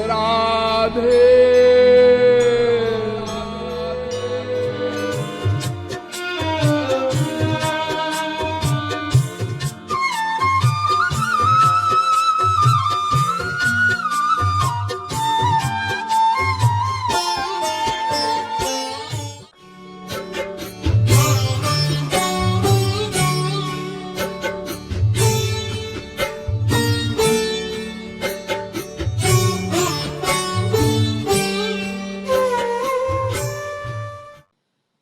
राधे।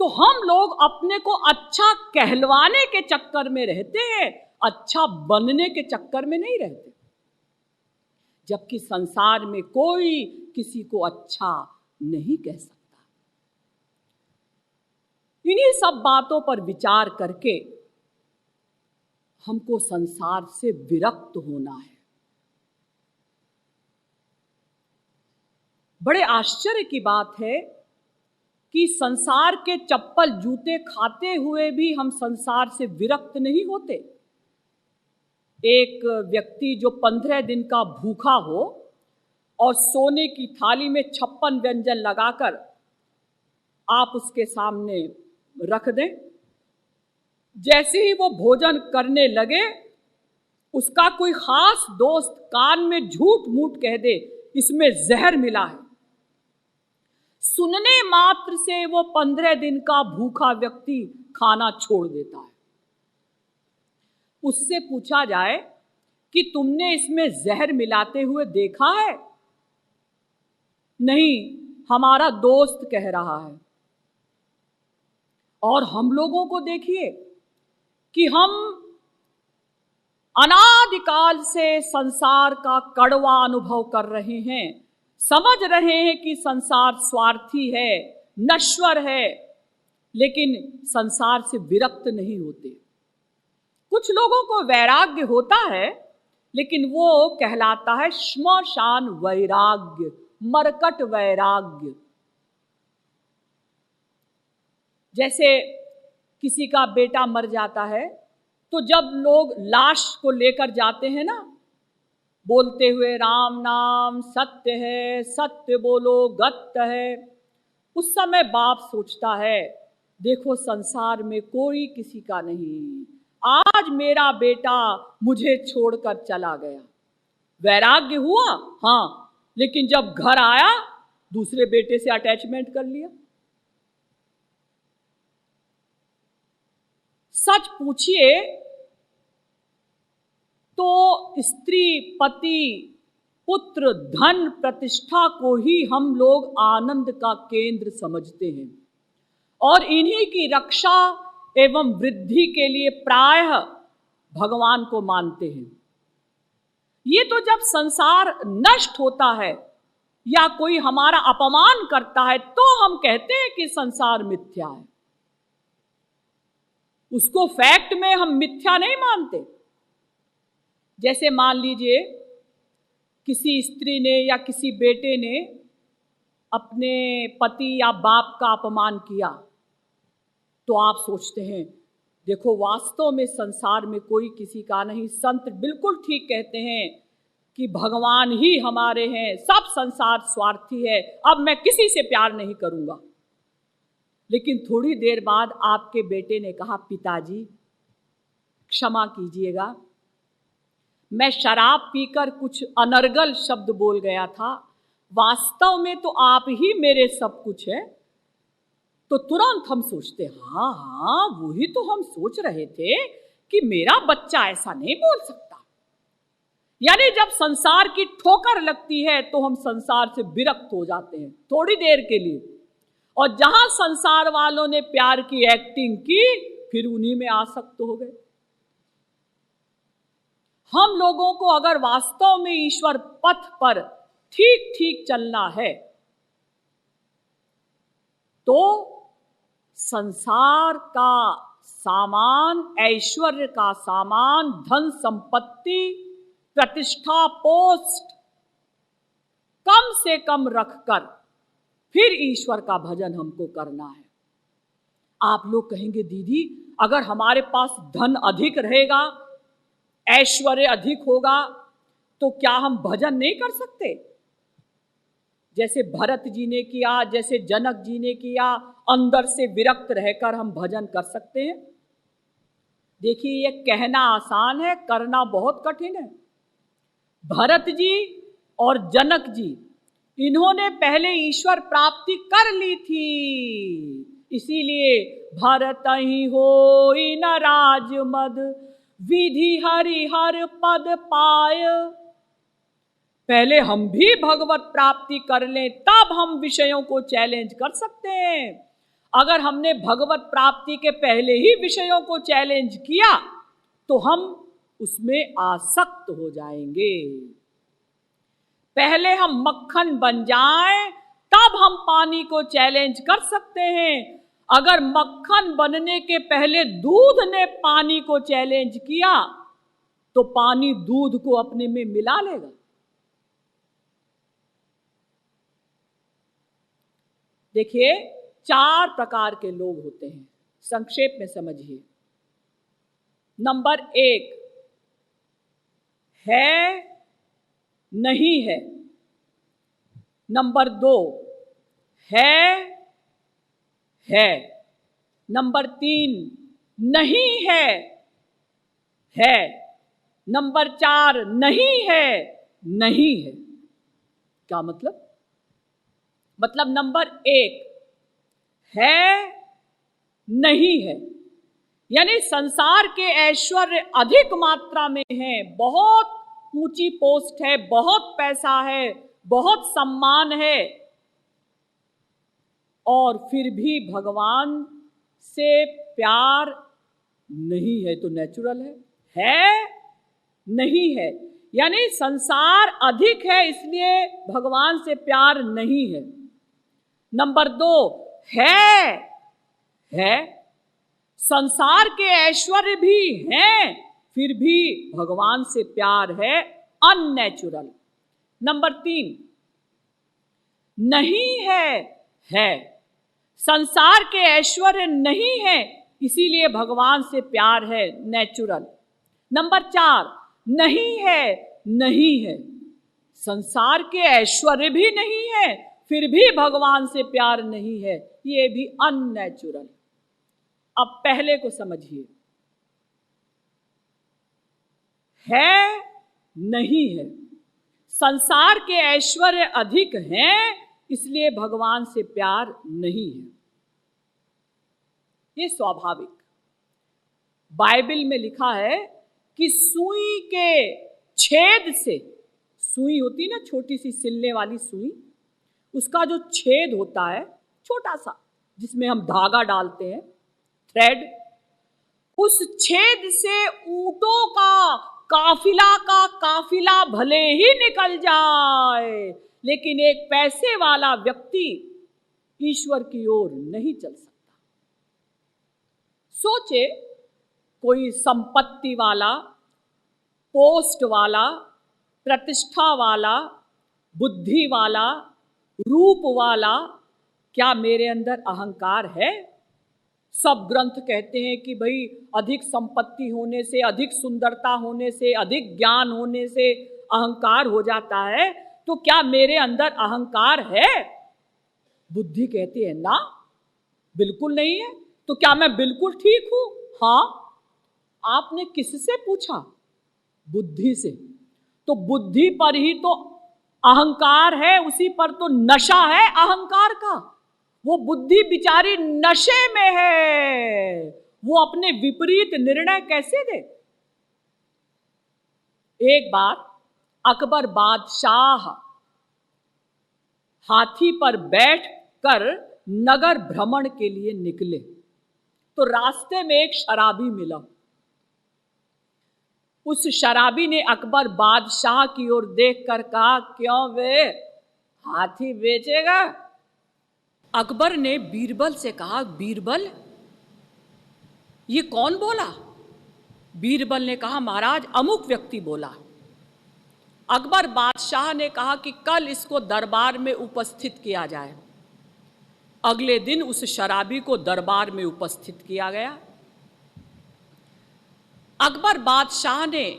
तो हम लोग अपने को अच्छा कहलवाने के चक्कर में रहते हैं, अच्छा बनने के चक्कर में नहीं रहते। जबकि संसार में कोई किसी को अच्छा नहीं कह सकता। इन्हीं सब बातों पर विचार करके हमको संसार से विरक्त होना है। बड़े आश्चर्य की बात है कि संसार के चप्पल जूते खाते हुए भी हम संसार से विरक्त नहीं होते। एक व्यक्ति जो 15 दिन का भूखा हो और सोने की थाली में 56 व्यंजन लगाकर आप उसके सामने रख दें, जैसे ही वो भोजन करने लगे उसका कोई खास दोस्त कान में झूठ मूठ कह दे इसमें जहर मिला है, सुनने मात्र से वो 15 दिन का भूखा व्यक्ति खाना छोड़ देता है। उससे पूछा जाए कि तुमने इसमें जहर मिलाते हुए देखा है? नहीं, हमारा दोस्त कह रहा है। और हम लोगों को देखिए कि हम अनादिकाल से संसार का कड़वा अनुभव कर रहे हैं, समझ रहे हैं कि संसार स्वार्थी है, नश्वर है, लेकिन संसार से विरक्त नहीं होते। कुछ लोगों को वैराग्य होता है, लेकिन वो कहलाता है श्मशान वैराग्य, मरकट वैराग्य। जैसे किसी का बेटा मर जाता है तो जब लोग लाश को लेकर जाते हैं ना, बोलते हुए राम नाम सत्य है, सत्य बोलो गत्य है, उस समय बाप सोचता है देखो संसार में कोई किसी का नहीं, आज मेरा बेटा मुझे छोड़कर चला गया। वैराग्य हुआ, हाँ, लेकिन जब घर आया दूसरे बेटे से अटैचमेंट कर लिया। सच पूछिए तो स्त्री, पति, पुत्र, धन, प्रतिष्ठा को ही हम लोग आनंद का केंद्र समझते हैं और इन्हीं की रक्षा एवं वृद्धि के लिए प्रायः भगवान को मानते हैं। ये तो जब संसार नष्ट होता है या कोई हमारा अपमान करता है तो हम कहते हैं कि संसार मिथ्या है। उसको फैक्ट में हम मिथ्या नहीं मानते। जैसे मान लीजिए किसी स्त्री ने या किसी बेटे ने अपने पति या बाप का अपमान किया तो आप सोचते हैं देखो वास्तव में संसार में कोई किसी का नहीं। संत बिल्कुल ठीक कहते हैं कि भगवान ही हमारे हैं, सब संसार स्वार्थी है, अब मैं किसी से प्यार नहीं करूंगा। लेकिन थोड़ी देर बाद आपके बेटे ने कहा पिताजी क्षमा कीजिएगा, मैं शराब पीकर कुछ अनर्गल शब्द बोल गया था, वास्तव में तो आप ही मेरे सब कुछ है। तो तुरंत हम सोचते हाँ वही तो हम सोच रहे थे कि मेरा बच्चा ऐसा नहीं बोल सकता। यानी जब संसार की ठोकर लगती है तो हम संसार से विरक्त हो जाते हैं थोड़ी देर के लिए, और जहां संसार वालों ने प्यार की एक्टिंग की फिर उन्हीं में आसक्त हो गए। हम लोगों को अगर वास्तव में ईश्वर पथ पर ठीक ठीक चलना है तो संसार का सामान, ऐश्वर्य का सामान, धन संपत्ति, प्रतिष्ठा, पोस्ट कम से कम रखकर फिर ईश्वर का भजन हमको करना है। आप लोग कहेंगे दीदी अगर हमारे पास धन अधिक रहेगा, ऐश्वर्य अधिक होगा तो क्या हम भजन नहीं कर सकते? जैसे भरत जी ने किया, जैसे जनक जी ने किया, अंदर से विरक्त रहकर हम भजन कर सकते हैं? देखिए, ये कहना आसान है, करना बहुत कठिन है। भरत जी और जनक जी, इन्होंने पहले ईश्वर प्राप्ति कर ली थी, इसीलिए भरत ही होई न राजमद, विधि हरि हर पद पाय। पहले हम भी भगवत प्राप्ति कर लें, तब हम विषयों को चैलेंज कर सकते हैं। अगर हमने भगवत प्राप्ति के पहले ही विषयों को चैलेंज किया तो हम उसमें आसक्त हो जाएंगे। पहले हम मक्खन बन जाएं, तब हम पानी को चैलेंज कर सकते हैं। अगर मक्खन बनने के पहले दूध ने पानी को चैलेंज किया तो पानी दूध को अपने में मिला लेगा। देखिए, 4 प्रकार के लोग होते हैं, संक्षेप में समझिए। नंबर 1 है, नहीं है। नंबर 2 है। नंबर 3 नहीं है। नंबर 4 नहीं है, नहीं है। क्या मतलब? मतलब नंबर 1 है, नहीं है, यानी संसार के ऐश्वर्य अधिक मात्रा में है, बहुत ऊंची पोस्ट है, बहुत पैसा है, बहुत सम्मान है, और फिर भी भगवान से प्यार नहीं है तो नेचुरल है, नहीं है, यानी संसार अधिक है इसलिए भगवान से प्यार नहीं है। नंबर 2 है, संसार के ऐश्वर्य भी हैं, फिर भी भगवान से प्यार है, अननेचुरल। नंबर 3 नहीं है, संसार के ऐश्वर्य नहीं है, इसीलिए भगवान से प्यार है, नेचुरल। नंबर 4 नहीं है, संसार के ऐश्वर्य भी नहीं है, फिर भी भगवान से प्यार नहीं है, ये भी अननेचुरल। अब पहले को समझिए, है, नहीं है, संसार के ऐश्वर्य अधिक हैं, इसलिए भगवान से प्यार नहीं है, ये स्वाभाविक। बाइबल में लिखा है कि सुई के छेद से, सुई होती ना छोटी सी सिलने वाली सुई, उसका जो छेद होता है छोटा सा जिसमें हम धागा डालते हैं, थ्रेड, उस छेद से ऊंटों का काफिला भले ही निकल जाए, लेकिन एक पैसे वाला व्यक्ति ईश्वर की ओर नहीं चल सकता। सोचे, कोई संपत्ति वाला, पोस्ट वाला, प्रतिष्ठा वाला, बुद्धि वाला, रूप वाला, क्या मेरे अंदर अहंकार है? सब ग्रंथ कहते हैं कि भाई अधिक संपत्ति होने से, अधिक सुंदरता होने से, अधिक ज्ञान होने से अहंकार हो जाता है, तो क्या मेरे अंदर अहंकार है? बुद्धि कहती है ना, बिल्कुल नहीं है। तो क्या मैं बिल्कुल ठीक हूं? हाँ। आपने किससे पूछा? बुद्धि से। तो बुद्धि पर ही तो अहंकार है, उसी पर तो नशा है अहंकार का। वो बुद्धि बिचारी नशे में है, वो अपने विपरीत निर्णय कैसे दे? एक बार अकबर बादशाह हाथी पर बैठकर नगर भ्रमण के लिए निकले, तो रास्ते में एक शराबी मिला। उस शराबी ने अकबर बादशाह की ओर देखकर कहा, क्यों वे हाथी बेचेगा? अकबर ने बीरबल से कहा, बीरबल ये कौन बोला? बीरबल ने कहा, महाराज अमुक व्यक्ति बोला। अकबर बादशाह ने कहा कि कल इसको दरबार में उपस्थित किया जाए। अगले दिन उस शराबी को दरबार में उपस्थित किया गया। अकबर बादशाह ने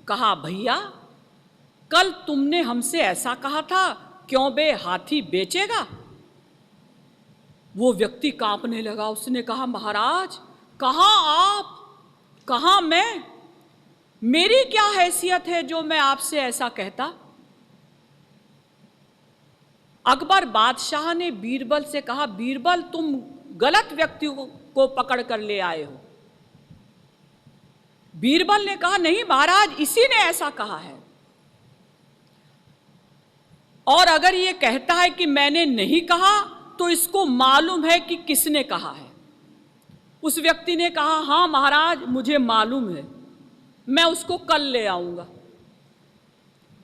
कहा, भैया कल तुमने हमसे ऐसा कहा था क्यों बे हाथी बेचेगा? वो व्यक्ति कांपने लगा। उसने कहा, महाराज, कहाँ आप, कहाँ मैं, मेरी क्या हैसियत है जो मैं आपसे ऐसा कहता? अकबर बादशाह ने बीरबल से कहा, बीरबल, तुम गलत व्यक्ति को पकड़ कर ले आए हो। बीरबल ने कहा, नहीं महाराज, इसी ने ऐसा कहा है। और अगर ये कहता है कि मैंने नहीं कहा, तो इसको मालूम है कि किसने कहा है। उस व्यक्ति ने कहा, हाँ महाराज, मुझे मालूम है, मैं उसको कल ले आऊंगा।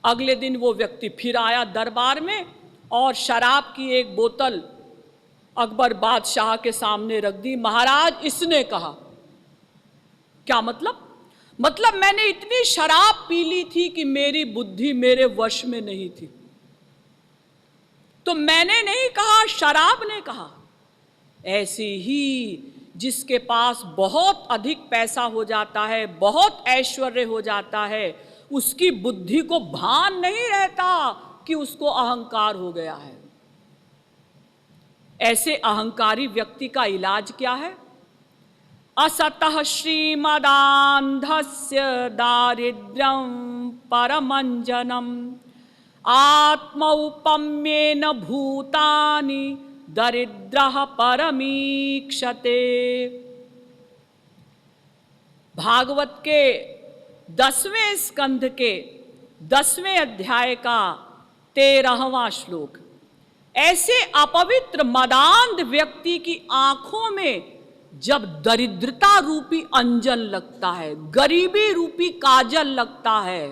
अगले दिन वो व्यक्ति फिर आया दरबार में और शराब की एक बोतल अकबर बादशाह के सामने रख दी। महाराज, इसने कहा। क्या मतलब? मतलब मैंने इतनी शराब पी ली थी कि मेरी बुद्धि मेरे वश में नहीं थी। तो मैंने नहीं कहा, शराब ने कहा। ऐसे ही जिसके पास बहुत अधिक पैसा हो जाता है, बहुत ऐश्वर्य हो जाता है, उसकी बुद्धि को भान नहीं रहता कि उसको अहंकार हो गया है। ऐसे अहंकारी व्यक्ति का इलाज क्या है? असतः श्रीमदान्धस्य दारिद्र्यं परमंजनम आत्मौपम्येन भूतानि दरिद्रः परमीक्षते। भागवत के 10वें स्कंध के 10वें अध्याय का 13वां श्लोक। ऐसे अपवित्र मदान्ध व्यक्ति की आंखों में जब दरिद्रता रूपी अंजन लगता है, गरीबी रूपी काजल लगता है,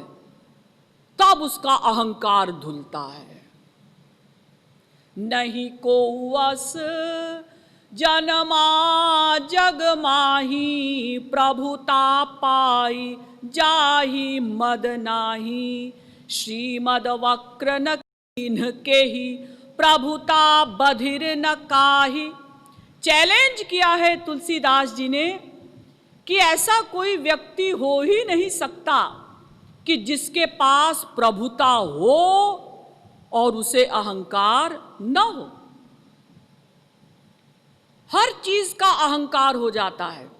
तब उसका अहंकार धुलता है। नहीं को वस जनमा जग माही, प्रभुता पाई जाही मद नाही। श्रीमद वक्र न कीन्ह के ही, प्रभुता बधिर न काहि। चैलेंज किया है तुलसीदास जी ने कि ऐसा कोई व्यक्ति हो ही नहीं सकता कि जिसके पास प्रभुता हो और उसे अहंकार न हो। हर चीज का अहंकार हो जाता है।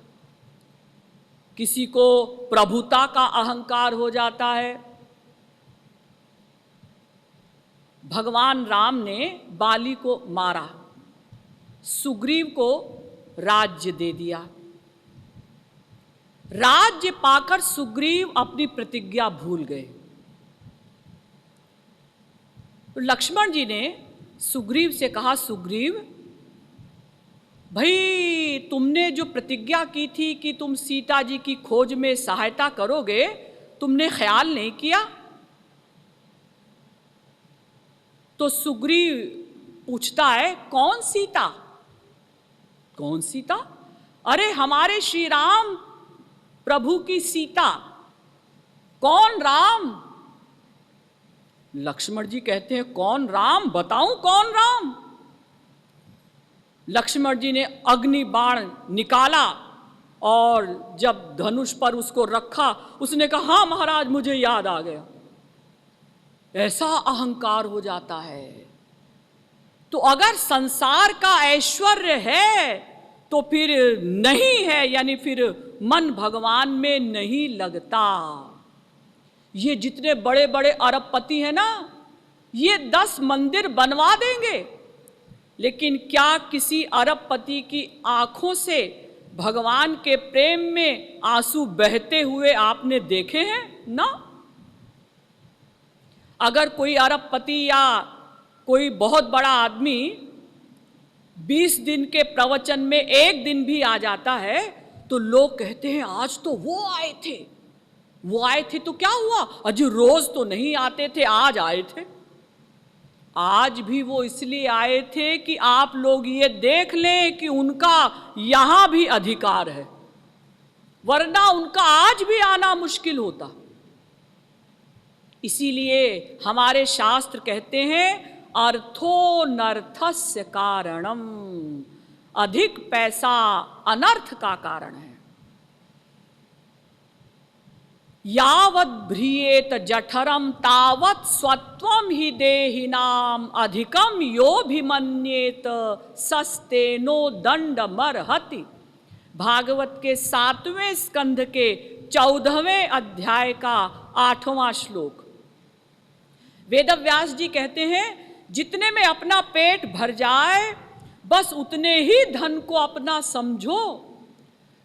किसी को प्रभुता का अहंकार हो जाता है। भगवान राम ने बाली को मारा, सुग्रीव को राज्य दे दिया। राज्य पाकर सुग्रीव अपनी प्रतिज्ञा भूल गए। लक्ष्मण जी ने सुग्रीव से कहा, सुग्रीव भाई, तुमने जो प्रतिज्ञा की थी कि तुम सीता जी की खोज में सहायता करोगे, तुमने ख्याल नहीं किया। तो सुग्रीव पूछता है, कौन सीता? कौन सीता? अरे हमारे श्री राम प्रभु की सीता। कौन राम? लक्ष्मण जी कहते हैं, कौन राम? बताऊं कौन राम? लक्ष्मण जी ने अग्नि बाण निकाला और जब धनुष पर उसको रखा, उसने कहा, हाँ महाराज, मुझे याद आ गया। ऐसा अहंकार हो जाता है। तो अगर संसार का ऐश्वर्य है तो फिर नहीं है, यानी फिर मन भगवान में नहीं लगता। ये जितने बड़े बड़े अरबपति हैं ना, ये 10 मंदिर बनवा देंगे, लेकिन क्या किसी अरबपति की आंखों से भगवान के प्रेम में आंसू बहते हुए आपने देखे हैं? ना। अगर कोई अरबपति या कोई बहुत बड़ा आदमी 20 दिन के प्रवचन में एक दिन भी आ जाता है तो लोग कहते हैं, आज तो वो आए थे। वो आए थे तो क्या हुआ? अजी रोज तो नहीं आते थे, आज आए थे। आज भी वो इसलिए आए थे कि आप लोग ये देख लें कि उनका यहां भी अधिकार है, वरना उनका आज भी आना मुश्किल होता। इसीलिए हमारे शास्त्र कहते हैं, अर्थोनर्थस्य कारणम, अधिक पैसा अनर्थ का कारण है। यावत् भ्रियेत जठरम तावत् स्वत्वम ही देहिनाम अधिकम योभिमन्येत सस्तेनो दंडमर्हति। भागवत के 7वें स्कंध के 14वें अध्याय का 8वां श्लोक। वेदव्यास जी कहते हैं, जितने में अपना पेट भर जाए बस उतने ही धन को अपना समझो।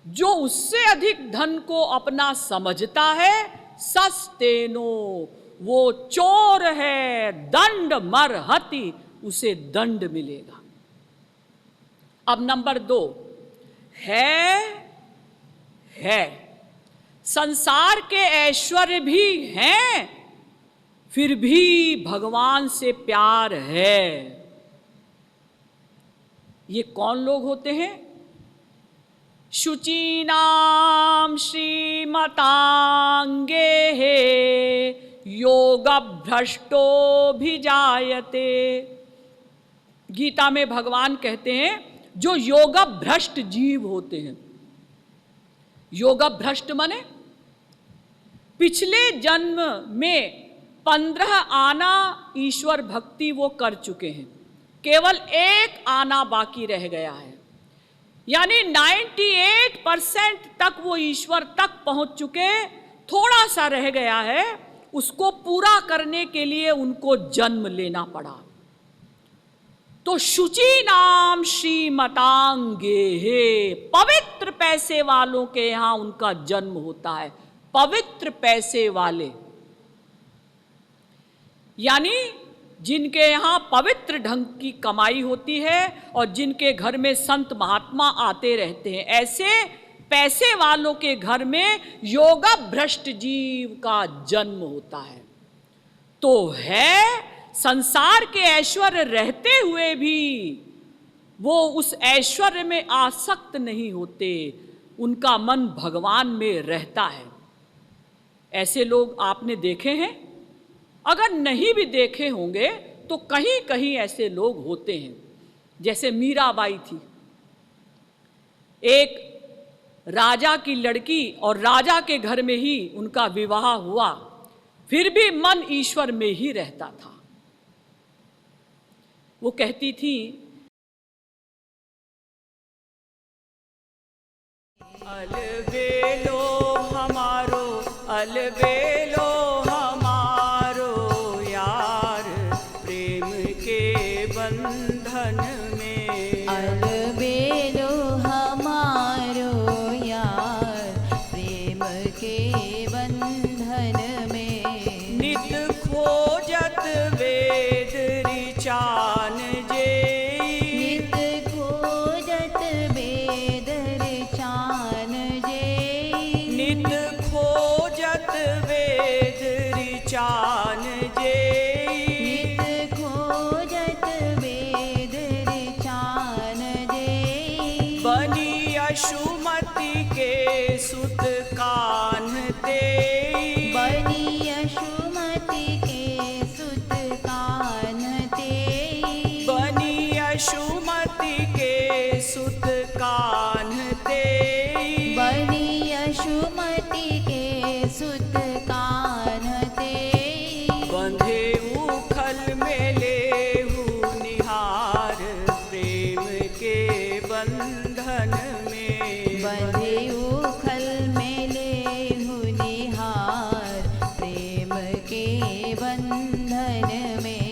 जो उससे अधिक धन को अपना समझता है सस्तेनो, वो चोर है, दंड मरहति, उसे दंड मिलेगा। अब नंबर 2 है संसार के ऐश्वर्य भी हैं, फिर भी भगवान से प्यार है। ये कौन लोग होते हैं? शुचीनाम श्रीमतांगे योग भ्रष्टो भी जायते। गीता में भगवान कहते हैं जो योग भ्रष्ट जीव होते हैं। योग भ्रष्ट माने पिछले जन्म में 15 आना ईश्वर भक्ति वो कर चुके हैं, केवल 1 आना बाकी रह गया है। यानी 98% तक वो ईश्वर तक पहुंच चुके, थोड़ा सा रह गया है, उसको पूरा करने के लिए उनको जन्म लेना पड़ा। तो शुचि नाम श्रीमतांगे है, पवित्र पैसे वालों के यहां उनका जन्म होता है। पवित्र पैसे वाले यानी जिनके यहाँ पवित्र ढंग की कमाई होती है और जिनके घर में संत महात्मा आते रहते हैं, ऐसे पैसे वालों के घर में योग भ्रष्ट जीव का जन्म होता है। तो है संसार के ऐश्वर्य रहते हुए भी वो उस ऐश्वर्य में आसक्त नहीं होते, उनका मन भगवान में रहता है। ऐसे लोग आपने देखे हैं? अगर नहीं भी देखे होंगे तो कहीं कहीं ऐसे लोग होते हैं। जैसे मीराबाई थी, एक राजा की लड़की और राजा के घर में ही उनका विवाह हुआ, फिर भी मन ईश्वर में ही रहता था। वो कहती थी, अलबेलो हमारो अलबेलो हमारो यार प्रेम के बंधन में। अलबेलो हमारो यार प्रेम के बंधन में। नित खोजत वेद ऋचान जे, नित खोजत वेद ऋचान जे। नित खोजत वेद ऋचान जे। नित खोजत वेद ऋचान जे। बनी अशुमति के सुत कान्हते, बनी अशुमति के सुत कान्हते। बनी अशुमति के सुत कान्हते। बनी अशुमति के सुत कान्हते। बंधे उखल में लेहु निहार प्रेम के बंधन में। बंधे उखल में लेहु निहार प्रेम के बंधन में।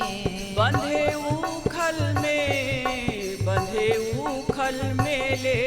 बंधे उखल में, बंधे उखल में ले